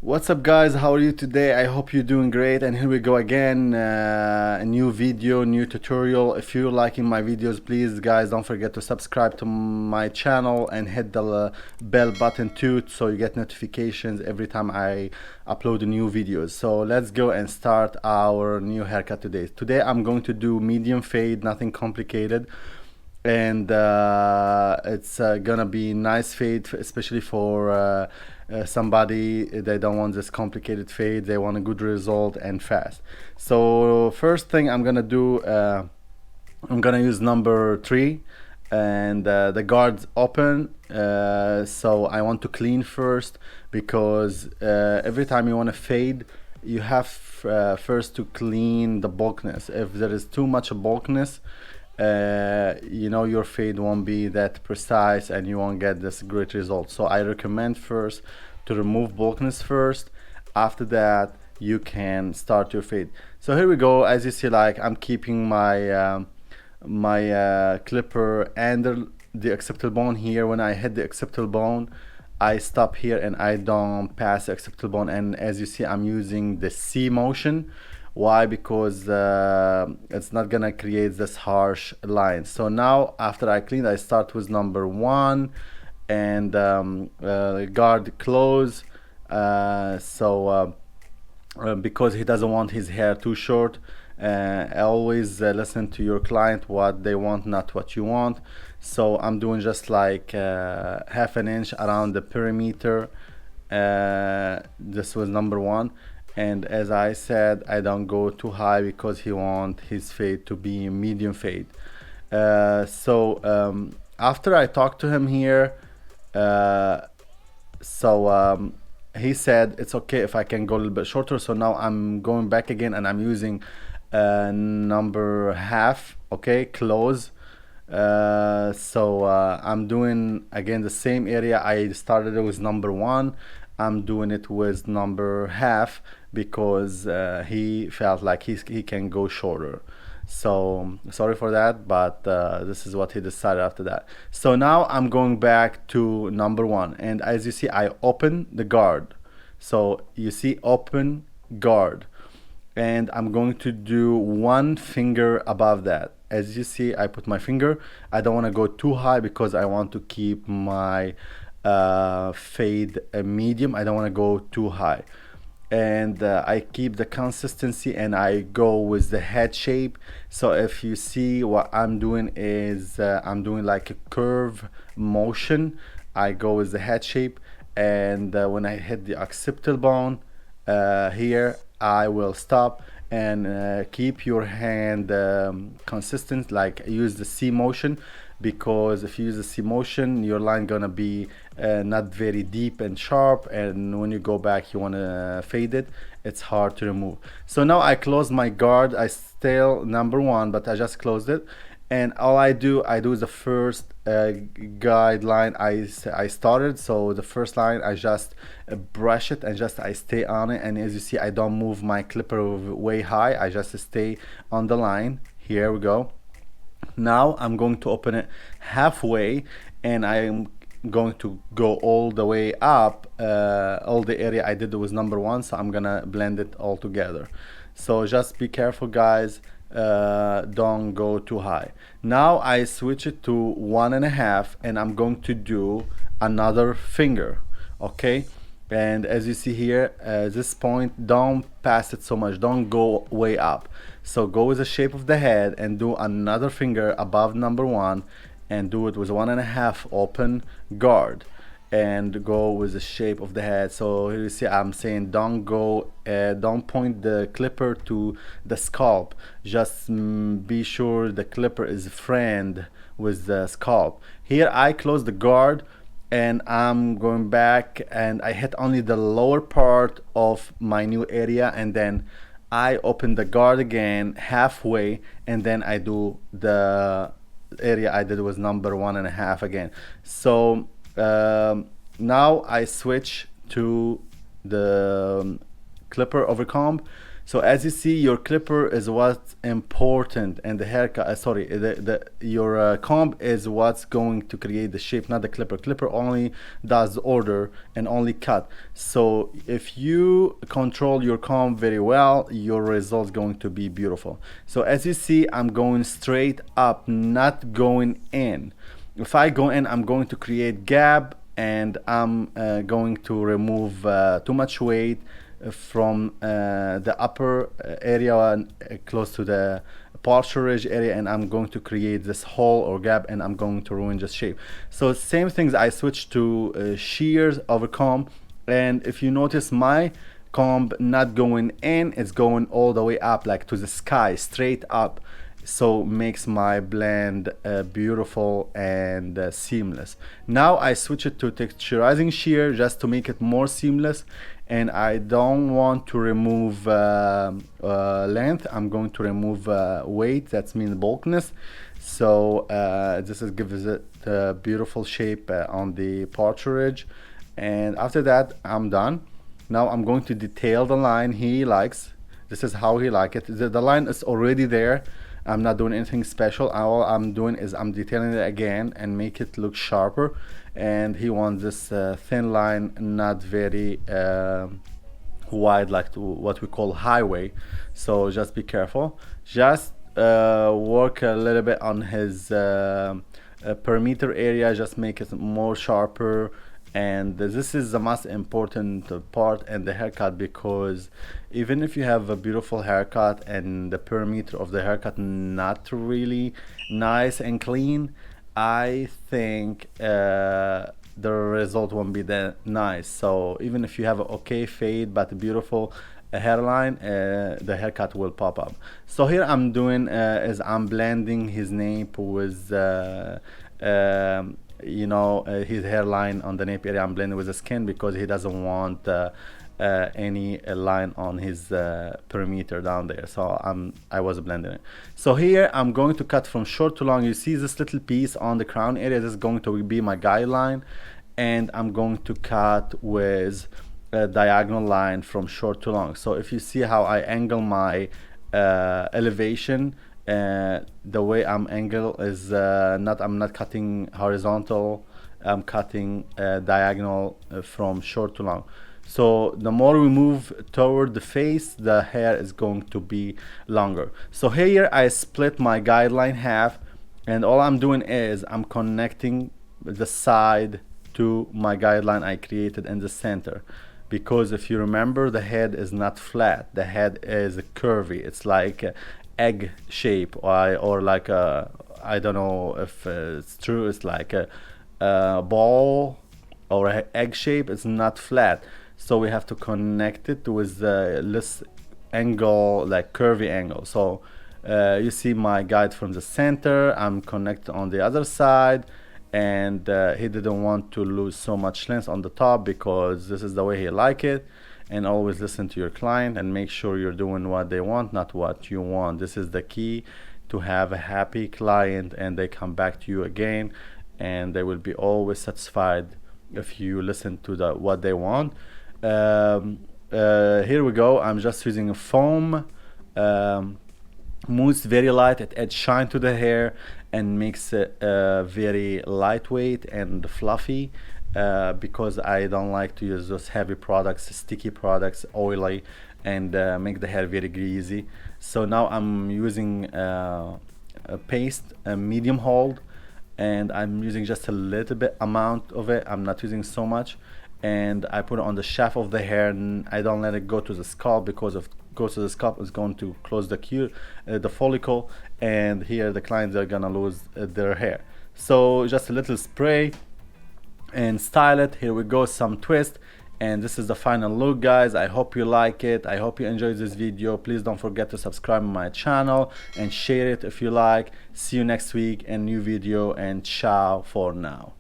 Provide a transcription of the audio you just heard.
What's up guys, how are you today? I hope you're doing great, and here we go again, a new video, new tutorial. If you're liking my videos, please guys don't forget to subscribe to my channel and hit the bell button too, so you get notifications every time I upload new videos. So let's go and start our new haircut today. Today I'm going to do medium fade, nothing complicated, and it's gonna be nice fade, especially for somebody they don't want this complicated fade, they want a good result and fast. So first thing I'm gonna do, I'm gonna use number 3, and the guard's open, so I want to clean first, because every time you want to fade you have first to clean the bulkiness. If there is too much bulkiness, your fade won't be that precise and you won't get this great result. So I recommend first to remove bulkiness first. After that you can start your fade. So here we go. As you see, like, I'm keeping my clipper under the occipital bone here. When I hit the occipital bone, I stop here and I don't pass the occipital bone, and as you see I'm using the C motion. Why? Because it's not gonna create this harsh line. So now after I clean, I start with number 1 and guard close. Because he doesn't want his hair too short, always listen to your client, what they want, not what you want. So I'm doing just like half an inch around the perimeter. This was number 1. And as I said, I don't go too high because he wants his fade to be medium fade. After I talked to him here, he said it's okay if I can go a little bit shorter. So now I'm going back again and I'm using number half, okay, close. I'm doing again the same area. I started with number 1. I'm doing it with number half because he felt like he can go shorter. So sorry for that, but this is what he decided after that. So now I'm going back to number 1, and as you see I open the guard. So you see open guard, and I'm going to do 1 finger above that. As you see, I put my finger. I don't want to go too high because I want to keep my fade medium. I don't want to go too high, and I keep the consistency and I go with the head shape. So if you see, what I'm doing is I'm doing like a curve motion. I go with the head shape, and when I hit the occipital bone here, I will stop and keep your hand consistent, like use the C motion, because if you use the C motion your line gonna be not very deep and sharp, and when you go back you want to fade it, it's hard to remove. So now I close my guard. I still number 1, but I just closed it, and all I do the first guideline I started. So the first line I just brush it and just I stay on it, and as you see I don't move my clipper way high. I just stay on the line. Here we go. Now I'm going to open it halfway, and I'm going to go all the way up. All the area I did was number 1, so I'm gonna blend it all together. So just be careful guys, don't go too high. Now I switch it to 1.5, and I'm going to do another finger, okay? And as you see here, this point, don't pass it so much, don't go way up. So go with the shape of the head and do another finger above number 1, and do it with 1.5 open guard, and go with the shape of the head. So here you see I'm saying don't go, don't point the clipper to the scalp. Just be sure the clipper is friend with the scalp. Here I close the guard, and I'm going back and I hit only the lower part of my new area, and then I open the guard again halfway, and then I do the area I did was number 1.5 again. So now I switch to the clipper over comb. So as you see, your clipper is what's important, and the haircut, sorry, your comb is what's going to create the shape, not the clipper. Clipper only does order and only cut. So if you control your comb very well, your result's going to be beautiful. So as you see, I'm going straight up, not going in. If I go in, I'm going to create gap, and I'm going to remove too much weight from the upper area close to the partial ridge area, and I'm going to create this hole or gap, and I'm going to ruin the shape. So same things, I switched to shears over comb, and if you notice my comb not going in, it's going all the way up, like to the sky, straight up. So makes my blend beautiful and seamless. Now I switch it to texturizing shear just to make it more seamless, and I don't want to remove length. I'm going to remove weight, that means bulkiness. So this is gives it a beautiful shape on the partial ridge, and after that I'm done. Now I'm going to detail the line he likes. This is how he like it. The line is already there. I'm not doing anything special. All I'm doing is I'm detailing it again and make it look sharper. And he wants this thin line, not very wide, like what we call highway. So just be careful. Just work a little bit on his perimeter area. Just make it more sharper. And this is the most important part in the haircut, because even if you have a beautiful haircut and the perimeter of the haircut not really nice and clean, I think the result won't be that nice. So even if you have an okay fade but a beautiful hairline, the haircut will pop up. So here I'm doing is I'm blending his nape with you know, his hairline on the nape area. I'm blending with the skin because he doesn't want any line on his perimeter down there. So I was blending it. So here I'm going to cut from short to long. You see this little piece on the crown area, this is going to be my guideline, and I'm going to cut with a diagonal line from short to long. So if you see how I angle my elevation, the way I'm angle is I'm not cutting horizontal, I'm cutting diagonal from short to long. So the more we move toward the face, the hair is going to be longer. So here I split my guideline half, and all I'm doing is I'm connecting the side to my guideline I created in the center. Because if you remember, the head is not flat, the head is curvy. It's like egg shape, or like a, I don't know if it's true, it's like a ball or an egg shape. It's not flat, so we have to connect it with this angle, like curvy angle. So you see my guide from the center, I'm connected on the other side, and he didn't want to lose so much length on the top because this is the way he like it. And always listen to your client and make sure you're doing what they want, not what you want. This is the key to have a happy client, and they come back to you again, and they will be always satisfied if you listen to what they want. Here we go. I'm just using a foam mousse, very light. It adds shine to the hair and makes it very lightweight and fluffy. Because I don't like to use those heavy products, sticky products, oily, and make the hair very greasy. So now I'm using a paste, a medium hold, and I'm using just a little bit amount of it. I'm not using so much, and I put it on the shaft of the hair, and I don't let it go to the scalp, because if it goes to the scalp, it's going to close the follicle, and here the clients are gonna lose their hair. So just a little spray and style it. Here we go, some twist, and this is the final look, guys. I hope you like it. I hope you enjoyed this video. Please don't forget to subscribe to my channel and share it if you like. See you next week in a new video, and ciao for now.